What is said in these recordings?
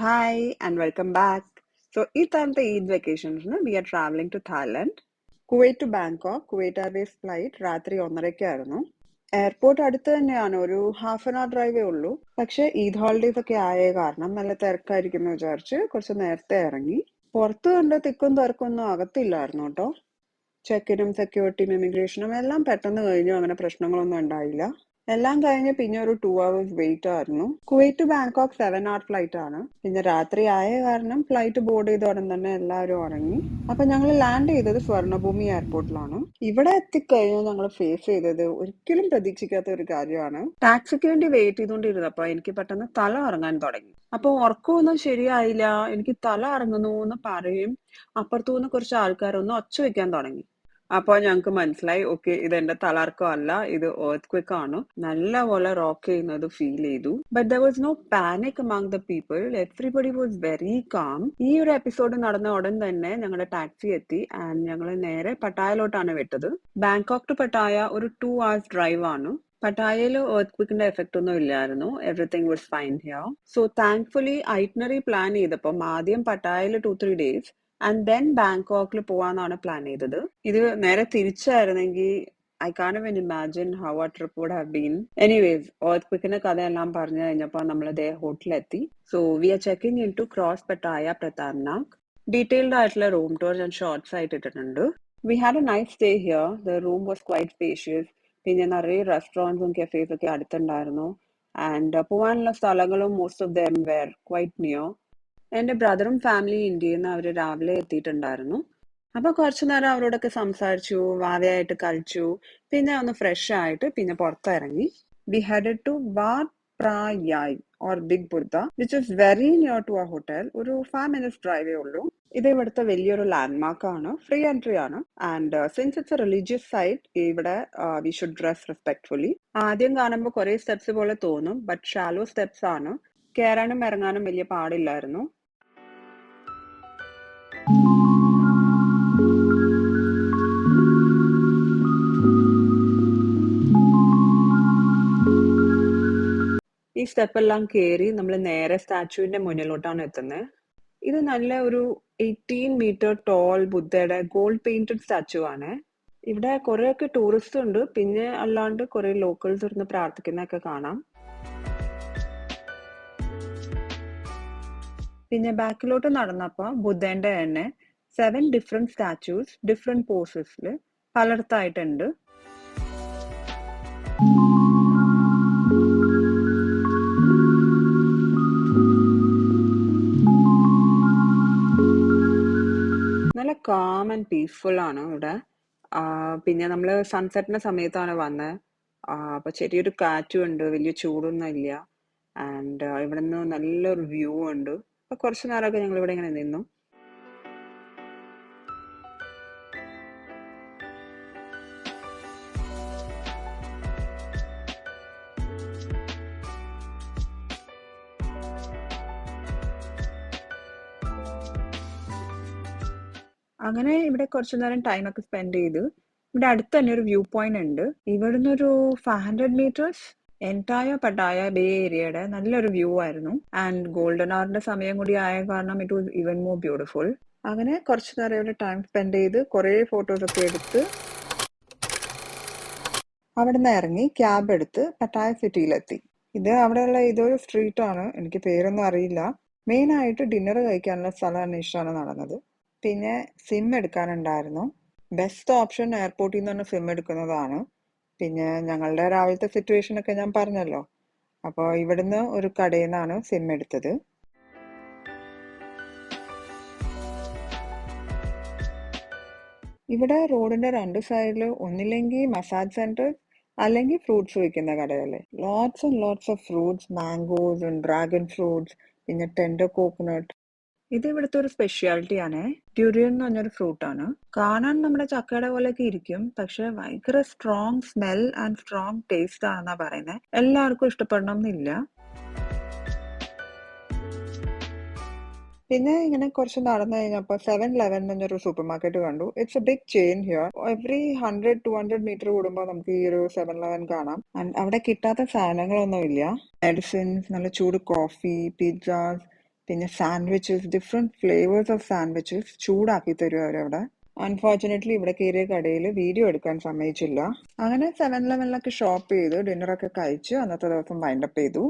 Hi and welcome back. So, ഈ തവണത്തെ ഈദ് വെക്കേഷൻസിന് we are travelling to Thailand. Kuwait to Bangkok. Kuwait Airways flight രാത്രി 1:30 airport അടുത്ത് തന്നെയാണ്, ഒരു ഹാഫ് ആൻ അവർ ഡ്രൈവേ ഉള്ളൂ. പക്ഷെ ഈദ് ഹോളിഡേസ് ഒക്കെ ആയ കാരണം നല്ല തിരക്കായിരിക്കും എന്ന് വിചാരിച്ച് കുറച്ച് നേരത്തെ ഇറങ്ങി. പുറത്ത് കണ്ട് തിക്കും തിരക്കൊന്നും അകത്തില്ലായിരുന്നു കേട്ടോ. ചെക്കിനും സെക്യൂരിറ്റിയും ഇമിഗ്രേഷനും എല്ലാം പെട്ടെന്ന് കഴിഞ്ഞു, അങ്ങനെ പ്രശ്നങ്ങളൊന്നും ഉണ്ടായില്ല. എല്ലാം കഴിഞ്ഞ് പിന്നെ ഒരു 2 hours വെയിറ്റ് ആയിരുന്നു. Kuwait to Bangkok 7 hour flight ആണ്. പിന്നെ രാത്രി ആയ കാരണം ഫ്ലൈറ്റ് ബോർഡ് ചെയ്ത ഉടൻ തന്നെ എല്ലാവരും ഉറങ്ങി. അപ്പൊ ഞങ്ങൾ ലാൻഡ് ചെയ്തത് സ്വർണ്ണഭൂമി എയർപോർട്ടിലാണ്. ഇവിടെ എത്തിക്കഴിഞ്ഞാൽ ഞങ്ങൾ ഫേസ് ചെയ്തത് ഒരിക്കലും പ്രതീക്ഷിക്കാത്ത ഒരു കാര്യമാണ്. ടാക്സിക്ക് വേണ്ടി വെയിറ്റ് ചെയ്തുകൊണ്ടിരുന്നപ്പോ എനിക്ക് പെട്ടെന്ന് തല ഇറങ്ങാൻ തുടങ്ങി. അപ്പൊ ഉറക്കമൊന്നും ശരിയായില്ല, എനിക്ക് തല ഇറങ്ങുന്നു എന്ന് പറയും. അപ്പുറത്തുനിന്ന് കുറച്ച് ആൾക്കാരൊന്ന് ഒച്ച വെക്കാൻ തുടങ്ങി. അപ്പോൾ ഞങ്ങൾക്ക് മനസ്സിലായി, ഓക്കെ, ഇത് എന്റെ തലകറക്കം അല്ല, ഇത് എർത്ത് ക്വിക്ക് ആണ്. നല്ലപോലെ റോക്ക് ചെയ്യുന്നത് ഫീൽ ചെയ്തു. But there was no panic among the people. Everybody was very calm. ഈ ഒരു എപ്പിസോഡ് നടന്ന ഉടൻ തന്നെ ഞങ്ങളുടെ ടാക്സി എത്തി ആൻഡ് ഞങ്ങൾ നേരെ പട്ടായയിലോട്ടാണ് വിട്ടത്. ബാങ്കോക്ക് ടു പട്ടായ ഒരു 2 hours ഡ്രൈവ് ആണ്. പട്ടായയിൽ എർത്ത് ക്വിക്കിന്റെ എഫക്റ്റ് ഒന്നും ഇല്ലായിരുന്നു. Everything was fine here. So thankfully itinerary plan ചെയ്തപ്പം ആദ്യം പട്ടായയിൽ 2-3 days ആൻഡ് ദെൻ ബാങ്കോക്കിൽ പോവാന്നാണ് പ്ലാൻ ചെയ്തത്. ഇത് നേരെ തിരിച്ചായിരുന്നെങ്കിൽ I can even imagine how ആ trip would have been. Anyways, earth ക്വിക്കിന്റെ കഥയെല്ലാം പറഞ്ഞു കഴിഞ്ഞപ്പോൾ നമ്മൾ ദേ ഹോട്ടലെത്തി. So we are checking in to Cross Pattaya Pratamnak. Detailed ആയിട്ടുള്ള റൂം ടൂർ ഞാൻ ഷോർട്സ് ആയിട്ട് ഇട്ടിട്ടുണ്ട്. We had a nice stay here. The room was quite spacious. പിന്നെ നിറയെ റെസ്റ്റോറൻറ്റ്സും കഫേസ് ഒക്കെ അടുത്തുണ്ടായിരുന്നു. ആൻഡ് പോകാനുള്ള സ്ഥലങ്ങളും most of them were quite near. എൻ്റെ ബ്രദറും ഫാമിലി ഇന്ത്യയിൽ നിന്ന് അവർ രാവിലെ എത്തിയിട്ടുണ്ടായിരുന്നു. അപ്പൊ കുറച്ചു നേരം അവരോടൊക്കെ സംസാരിച്ചു, വാവയായിട്ട് കളിച്ചു. പിന്നെ ഒന്ന് ഫ്രഷ് ആയിട്ട് പിന്നെ പുറത്തിറങ്ങി. We headed to Wat Phra Yai or big Buddha, which is very near to ആ ഹോട്ടൽ. ഒരു 5 minutes ഡ്രൈവേ ഉള്ളൂ. ഇത് ഇവിടുത്തെ വലിയൊരു ലാൻഡ്മാർക്ക് ആണ്. ഫ്രീ എൻട്രി ആണ്. And since it's a religious site, ഇവിടെ വി ഷുഡ് ഡ്രസ് റെസ്പെക്ട്ഫുള്ളി. ആദ്യം കാണുമ്പോൾ കുറെ സ്റ്റെപ്സ് പോലെ തോന്നും, ബട്ട് ഷാലോ സ്റ്റെപ്സ് ആണ്. കയറാനും ഇറങ്ങാനും വലിയ പാടില്ലായിരുന്നു. ഈ സ്റ്റെപ്പെല്ലാം കയറി നമ്മൾ നേരെ സ്റ്റാച്ചുവിന്റെ മുന്നിലോട്ടാണ് എത്തുന്നത്. ഇത് നല്ല ഒരു 18 meter ടോൾ ബുദ്ധയുടെ ഗോൾഡ് പെയിന്റഡ് സ്റ്റാച്ചു ആണ്. ഇവിടെ കുറെയൊക്കെ ടൂറിസ്റ്റ് ഉണ്ട്, പിന്നെ അല്ലാണ്ട് കുറെ ലോക്കൽസ് ഇരുന്ന് പ്രാർത്ഥിക്കുന്നതൊക്കെ കാണാം. പിന്നെ ബാക്കിലോട്ട് നടന്നപ്പോ ബുദ്ധന്റെ തന്നെ 7 ഡിഫറെന്റ് സ്റ്റാച്യൂസ് ഡിഫറെന്റ് പോസസിൽ പലയിടത്തായിട്ടുണ്ട്. നല്ല കാം ആൻഡ് പീസ്ഫുൾ ആണ് ഇവിടെ. പിന്നെ നമ്മൾ സൺസെറ്റിന്റെ സമയത്താണ് വന്നത്. അപ്പൊ ചെറിയൊരു കാറ്റും ഉണ്ട്, വലിയ ചൂടൊന്നും ഇല്ല. ആൻഡ് ഇവിടെ നിന്ന് നല്ലൊരു വ്യൂ ഉണ്ട്. അപ്പൊ കുറച്ചു നേരമൊക്കെ ഞങ്ങൾ ഇവിടെ ഇങ്ങനെ നിന്നു. അങ്ങനെ ഇവിടെ കുറച്ചു നേരം ടൈമൊക്കെ സ്പെൻഡ് ചെയ്തു. ഇവിടെ അടുത്ത് തന്നെ ഒരു വ്യൂ പോയിന്റ് ഉണ്ട്. ഇവിടുന്ന് ഒരു 500 meters എൻറ്റയർ പട്ടായ ബേ ഏരിയയുടെ നല്ലൊരു വ്യൂ ആയിരുന്നു. ആൻഡ് ഗോൾഡൻ അവറിന്റെ സമയം കൂടി ആയ കാരണം it was even more beautiful. അങ്ങനെ കുറച്ചു നേരം ഇവിടെ ടൈം സ്പെൻഡ് ചെയ്ത് കുറെ ഫോട്ടോസ് ഒക്കെ എടുത്ത് അവിടെ നിന്ന് ഇറങ്ങി ക്യാബ് എടുത്ത് പട്ടായ സിറ്റിയിലെത്തി. ഇത് അവിടെയുള്ള ഇതൊരു സ്ട്രീറ്റ് ആണ്, എനിക്ക് പേരൊന്നും അറിയില്ല. മെയിൻ ആയിട്ട് ഡിന്നർ കഴിക്കാനുള്ള സ്ഥലം അന്വേഷിച്ചാണ് നടന്നത്. പിന്നെ സിം എടുക്കാനുണ്ടായിരുന്നു. ബെസ്റ്റ് ഓപ്ഷൻ എയർപോർട്ടിൽ നിന്ന് തന്നെ സിം എടുക്കുന്നതാണ്. പിന്നെ ഞങ്ങളുടെ രാവിലത്തെ സിറ്റുവേഷൻ ഒക്കെ ഞാൻ പറഞ്ഞല്ലോ. അപ്പോൾ ഇവിടുന്ന് ഒരു കടയിൽ നിന്നാണ് സിം എടുത്തത്. ഇവിടെ റോഡിന്റെ 2 സൈഡിൽ ഒന്നില്ലെങ്കിൽ മസാജ് സെന്റർ അല്ലെങ്കിൽ ഫ്രൂട്ട്സ് വിൽക്കുന്ന കടകള്. Lots and lots of fruits, mangoes and dragon fruits, പിന്നെ ടെൻഡർ കോക്കനട്ട്. ഇത് ഇവിടുത്തെ ഒരു സ്പെഷ്യാലിറ്റി ആണ്. ഡ്യൂറിയൻ എന്ന് പറഞ്ഞൊരു ഫ്രൂട്ട് ആണ്. കാണാൻ നമ്മുടെ ചക്കയുടെ പോലെയൊക്കെ ഇരിക്കും, പക്ഷെ ഭയങ്കര strong smell and strong taste ആണെന്നാ പറയുന്നത്. എല്ലാവർക്കും ഇഷ്ടപ്പെടണം എന്നില്ല. പിന്നെ ഇങ്ങനെ കുറച്ച് നടന്നു കഴിഞ്ഞപ്പോൾ 7-Eleven എന്നൊരു സൂപ്പർ മാർക്കറ്റ് കണ്ടു. It's a big chain here. Every 100-200 metre കൂടുമ്പോൾ നമുക്ക് ഈ ഒരു 7-Eleven കാണാം. അവിടെ കിട്ടാത്ത സാധനങ്ങളൊന്നും ഇല്ല. മെഡിസിൻസ്, നല്ല ചൂട് കോഫി, പിസ്സാസ്, പിന്നെ sandwiches, different flavours of sandwiches ചൂടാക്കി തരും അവരവിടെ. അൺഫോർച്ചുനേറ്റ്ലി ഇവിടെ കയറിയ കടയിൽ വീഡിയോ എടുക്കാൻ സമ്മതിച്ചില്ല. അങ്ങനെ 7-Elevenലൊക്കെ ഷോപ്പ് ചെയ്ത് ഡിന്നറൊക്കെ കഴിച്ച് അന്നത്തെ ദിവസം വൈൻഡപ്പ് ചെയ്തു.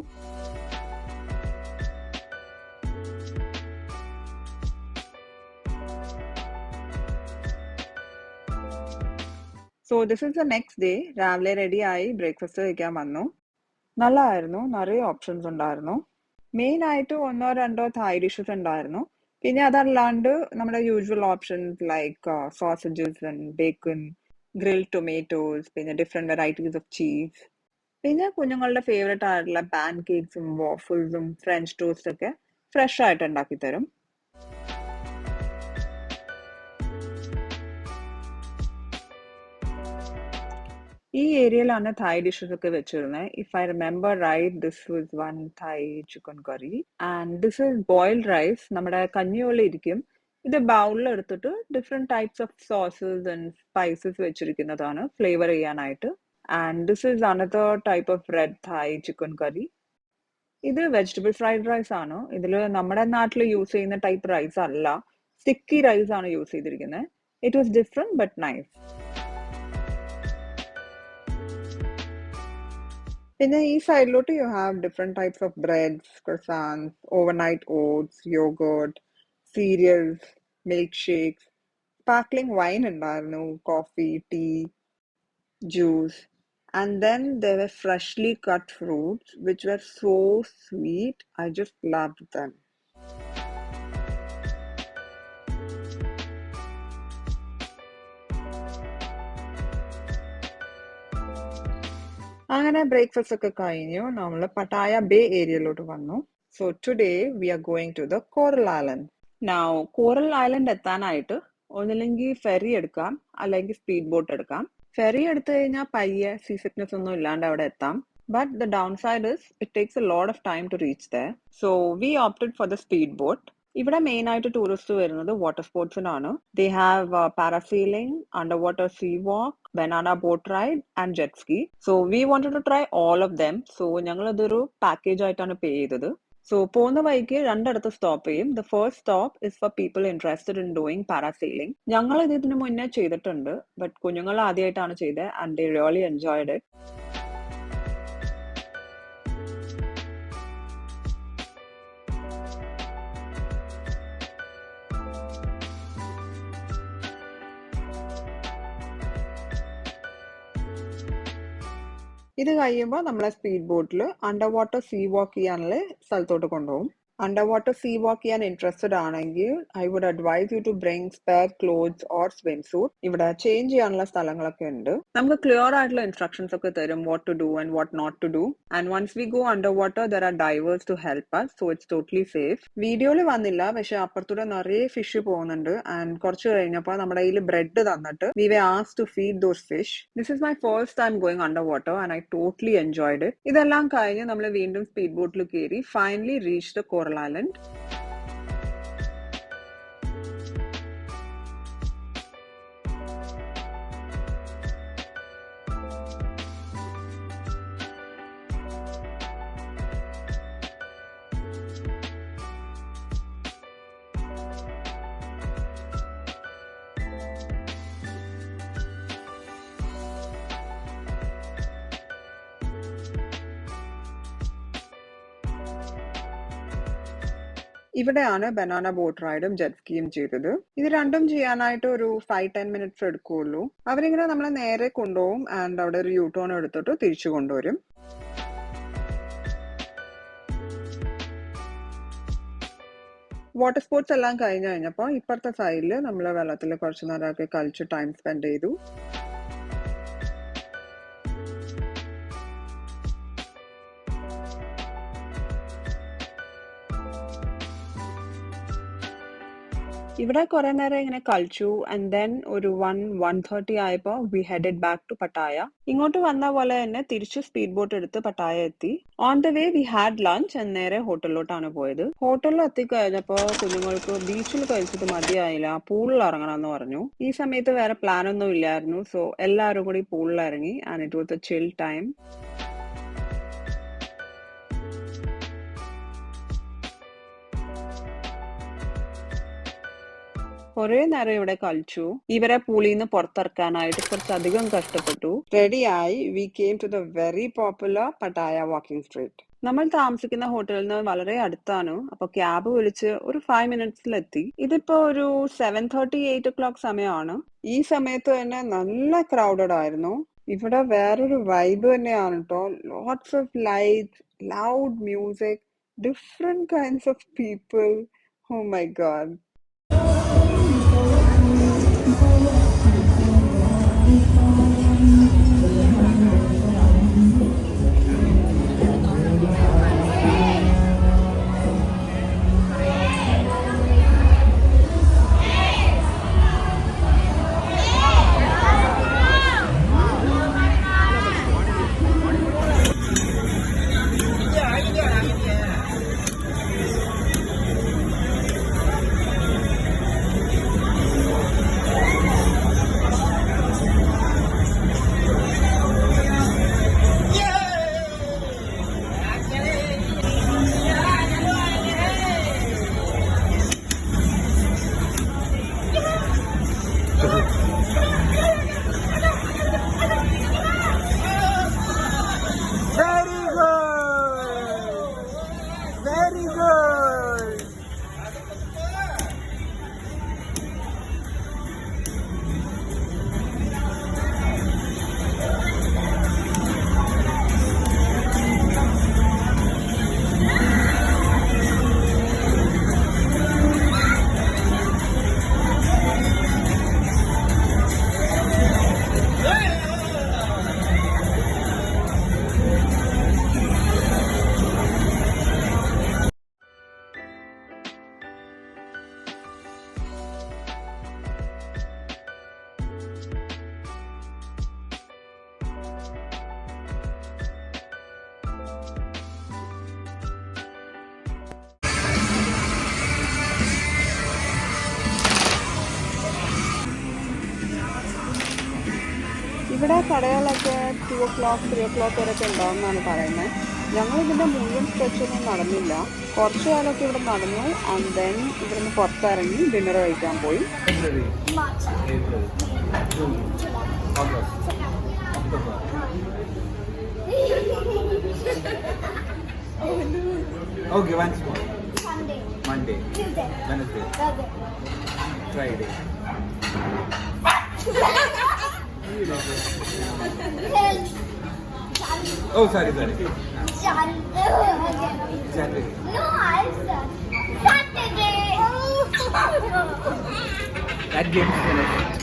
So this is the next day. രാവിലെ റെഡി ആയി ബ്രേക്ക്ഫാസ്റ്റ് കഴിക്കാൻ വന്നു. നല്ലതായിരുന്നു, നിറയെ ഓപ്ഷൻസ് ഉണ്ടായിരുന്നു. മെയിൻ ആയിട്ട് 1-2 തായ് ഡിഷസ് ഉണ്ടായിരുന്നു. പിന്നെ അതല്ലാണ്ട് നമ്മുടെ usual options like sausages and bacon, grilled tomatoes, പിന്നെ ഡിഫറെന്റ് വെറൈറ്റീസ് ഓഫ് ചീസ്, പിന്നെ കുഞ്ഞുങ്ങളുടെ ഫേവറേറ്റ് ആയിട്ടുള്ള പാൻ കേക്ക്സും വാഫിൾസും ഫ്രഞ്ച് ടോസ്റ്റ് ഒക്കെ ഫ്രഷ് ആയിട്ട് ഉണ്ടാക്കി തരും. ഈ ഏരിയയിലാണ് തായ് ഡിഷസ് ഒക്കെ വെച്ചിരുന്നത്. If I remember right, this was one Thai chicken curry and this is boiled rice. നമ്മുടെ കഞ്ഞിയോളം ഇരിക്കും. ഇത് ബൗളിൽ എടുത്തിട്ട് different types of sauces and spices വെച്ചിരിക്കുന്നതാണ് ഫ്ലേവർ ചെയ്യാനായിട്ട്. And this is another type of red Thai chicken curry. ഇത് vegetable fried rice ആണ്. ഇതിൽ നമ്മുടെ നാട്ടിൽ യൂസ് ചെയ്യുന്ന ടൈപ്പ് റൈസ് അല്ല, സ്റ്റിക്കി റൈസ് ആണ് യൂസ് ചെയ്തിരിക്കുന്നത്. It was different but nice. പിന്നെ ഈ സൈഡിലോട്ട് you have different types of breads, croissants, overnight oats, yogurt, cereals, milk shakes, sparkling wine ഉണ്ടായിരുന്നു, coffee, tea, juice. And then there were freshly cut fruits, which were so sweet. I just loved them. അങ്ങനെ breakfast ഒക്കെ കഴിഞ്ഞു നമ്മൾ Pattaya bay ഏരിയയിലോട്ട് വന്നു. So today we are going to the coral island. Now coral island എത്താനായിട്ട് ഒന്നില്ലെങ്കിൽ ferry എടുക്കാം, അല്ലെങ്കിൽ സ്പീഡ് ബോട്ട് എടുക്കാം. ഫെറി എടുത്തു കഴിഞ്ഞാൽ പയ്യെ സീ സിക്നെസ് ഒന്നും ഇല്ലാണ്ട് അവിടെ എത്താം. But the downside is it takes a lot of time to reach there. So we opted for the speedboat. ഇവിടെ മെയിൻ ആയിട്ട് ടൂറിസ്റ്റ് വരുന്നത് വാട്ടർ സ്പോർട്സിനാണ്. They have parasailing, underwater sea walk, banana boat ride and jet ski. So we wanted to try all of them. സോ ഞങ്ങൾ ഇതൊരു package ആയിട്ടാണ് പേ ചെയ്തത്. So പോകുന്ന വഴിക്ക് രണ്ടിടത്ത് സ്റ്റോപ്പ് ചെയ്യും. The first stop is for people interested in doing parasailing. ഞങ്ങൾ ഇത് ഇതിനു മുന്നേ ചെയ്തിട്ടുണ്ട്, ബട്ട് കുഞ്ഞുങ്ങൾ ആദ്യമായിട്ടാണ് ചെയ്തത് and they really enjoyed it. ഇത് കഴിയുമ്പോൾ നമ്മളെ സ്പീഡ് ബോട്ടിൽ അണ്ടർ വാട്ടർ സീ വാക്ക് ചെയ്യാനുള്ള സ്ഥലത്തോട്ട് കൊണ്ടുപോകും. അണ്ടർ വാട്ടർ സീ വാക്ക് ചെയ്യാൻ ഇൻട്രസ്റ്റഡ് ആണെങ്കിൽ I would advise you to bring spare clothes or swim suit. ഇവിടെ ചേഞ്ച് ചെയ്യാനുള്ള സ്ഥലങ്ങളൊക്കെ ഉണ്ട്. നമുക്ക് ക്ലിയർ ആയിട്ടുള്ള ഇൻസ്ട്രക്ഷൻസ് ഒക്കെ തരും, what to do and what not to do. And once we go under water there are divers to help us, so it's totally safe. വീഡിയോയിൽ വന്നില്ല, പക്ഷെ അപ്പുറത്തൂടെ നിറയെ ഫിഷ് പോകുന്നുണ്ട്. ആൻഡ് കുറച്ച് കഴിഞ്ഞപ്പോൾ നമ്മുടെ കയ്യിൽ ബ്രെഡ് തന്നിട്ട് we were asked to feed those fish. This is my first time going under water and I totally enjoyed it. ഇതെല്ലാം കഴിഞ്ഞ് നമ്മൾ വീണ്ടും സ്പീഡ് ബോട്ടിൽ കയറി finally reach the coral island. ഇവിടെയാണ് ബനാന ബോട്ട് റൈഡും ജെറ്റ് സ്കീയും ചെയ്തത്. ഇത് രണ്ടും ചെയ്യാനായിട്ട് ഒരു 5-10 മിനിറ്റ്സ് എടുക്കുകയുള്ളൂ. അവരിങ്ങനെ നമ്മളെ നേരെ കൊണ്ടുപോകും ആൻഡ് അവിടെ ഒരു യൂട്ടേൺ എടുത്തിട്ട് തിരിച്ചു കൊണ്ടുവരും. വാട്ടർ സ്പോർട്സ് എല്ലാം കഴിഞ്ഞപ്പോൾ ഇപ്പുറത്തെ സൈഡിൽ നമ്മൾ വെള്ളത്തിൽ കുറച്ചു നേരമൊക്കെ കളിച്ച് ടൈം സ്പെൻഡ് ചെയ്തു. ഇവിടെ കുറെ നേരം ഇങ്ങനെ കളിച്ചു ആൻഡ് ദെൻ ഒരു 1:30 ആയപ്പോൾ we headed back to Pattaya. ഇങ്ങോട്ട് വന്ന പോലെ തന്നെ തിരിച്ച് സ്പീഡ് ബോട്ട് എടുത്ത് പട്ടായ എത്തി. On the way we had lunch and നേരെ ഹോട്ടലിലോട്ടാണ് പോയത്. ഹോട്ടലിൽ എത്തിക്കഴിഞ്ഞപ്പോൾ കുഞ്ഞുങ്ങൾക്ക് ബീച്ചിൽ കഴിച്ചിട്ട് മതിയായില്ല, പൂളിൽ ഇറങ്ങണമെന്ന് പറഞ്ഞു. ഈ സമയത്ത് വേറെ പ്ലാൻ ഒന്നും ഇല്ലായിരുന്നു. സോ എല്ലാവരും കൂടി പൂളിൽ ഇറങ്ങി and it was A chill time. കുറേ നേരം ഇവിടെ കളിച്ചു. ഇവരെ പൂളിൽ നിന്ന് പുറത്തിറക്കാനായിട്ട് കുറച്ചധികം കഷ്ടപ്പെട്ടു. റെഡിയായി we came to the very popular Pattaya walking street. നമ്മൾ താമസിക്കുന്ന ഹോട്ടലിൽ നിന്ന് വളരെ അടുത്താണ്. അപ്പൊ ക്യാബ് വിളിച്ച് ഒരു 5 മിനിറ്റ്സിലെത്തി. ഇതിപ്പോ ഒരു 7:30, 8 o'clock സമയമാണ്. ഈ സമയത്ത് തന്നെ നല്ല ക്രൗഡഡ് ആയിരുന്നു. ഇവിടെ വേറൊരു വൈബ് തന്നെയാണ് കേട്ടോ. Lots of lights, loud music, different kinds of people. Oh my God. ഇവിടെ കടകളൊക്കെ 2 o'clock, 3 o'clock വരെയൊക്കെ ഉണ്ടാവും എന്നാണ് പറയുന്നത്. ഞങ്ങൾ ഇതിൻ്റെ മുഴുവൻ സ്ട്രെച്ചൊന്നും നടന്നില്ല. കുറച്ച് കാലമൊക്കെ ഇവിടെ നടന്നു. ആൻഡ് ദെൻ ഇവിടുന്ന് പുറത്തിറങ്ങി ഡിന്നർ കഴിക്കാൻ പോയി. Okay, once more. Sunday. Monday. Tuesday. Wednesday. Thursday. Friday. Oh, sorry. January. No, I said Saturday. That game is finished.